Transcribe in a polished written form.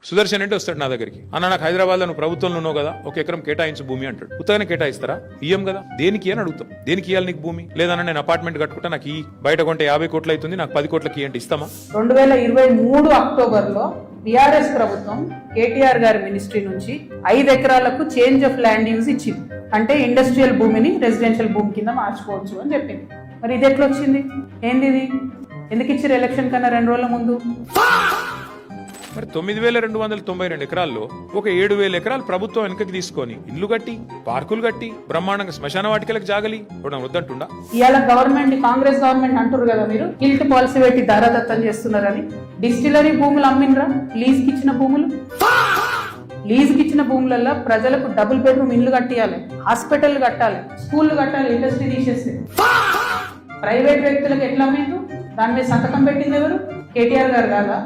సుదర్శన్ అంటే వస్తాడు నా దగ్గరికి, అన్న నాకు హైదరాబాద్ లో నువ్వు ప్రభుత్వంలో ఉన్నావు కదా, ఒక ఎకరం కేటాయించు భూమి అంటాడు. ఉత్తగానే కేటాయిస్తారా? ఇయ్యం కదా. దేనికి అని అడుగుతాం. దేనికి ఇవ్వాలి నీకు భూమి? లేదన్నా నేను అపార్ట్మెంట్ కట్టుకుంటా, నాకు ఈ బయట కొంటే 50 కోట్లు అవుతుంది, నాకు 10 కోట్లకి ఏంటి ఇస్తామా? 2023 అక్టోబర్లో బీఆర్ఎస్ ప్రభుత్వం కేటీఆర్ గారి మినిస్ట్రీ నుంచి 5 ఎకరాలకు చేంజ్ ఆఫ్ ల్యాండ్ యూజ్ ఇచ్చింది. అంటే ఇండస్ట్రియల్ భూమిని రెసిడెన్షియల్ భూమి కింద మార్చుకోవచ్చు అని చెప్పింది. మరి ఇది ఎట్లా వచ్చింది? ఏంది ఇది? ఎందుకు ఇచ్చారు ఎలక్షన్ కన్నా 2 రోజుల ముందు? మరి 9,292 ఎకరాల్లో ఒక 7,000 ఎకరాలు ప్రభుత్వం వెనకకి తీసుకొని ఇల్లు కట్టి, పార్కులు కట్టి, బ్రహ్మాండంగా శ్మశాన వాటికలకు జాగలి ఇవ్వడం వద్దంటుండా? ఇవాళ గవర్నమెంట్, కాంగ్రెస్ గవర్నమెంట్ అంటారు కదా మీరు గిల్ట్ పాలసీ పెట్టి దారాదత్తం చేస్తున్నారని. డిస్టిలరీ భూములు అమ్మినరా? లీజ్కి ఇచ్చిన భూములు, లీజ్కి ఇచ్చిన భూములలో ప్రజలకు డబుల్ బెడ్రూమ్ ఇల్లు కట్టియాలి, హాస్పిటల్ కట్టాలి, స్కూళ్లు కట్టాలి. ఇండస్ట్రీ తీసేస్తే ప్రైవేట్ వ్యక్తులకు ఎట్లా అమ్మిండ్రు? దాని మీద సంతకం పెట్టింది ఎవరు? కేటీఆర్ గారు కాదా?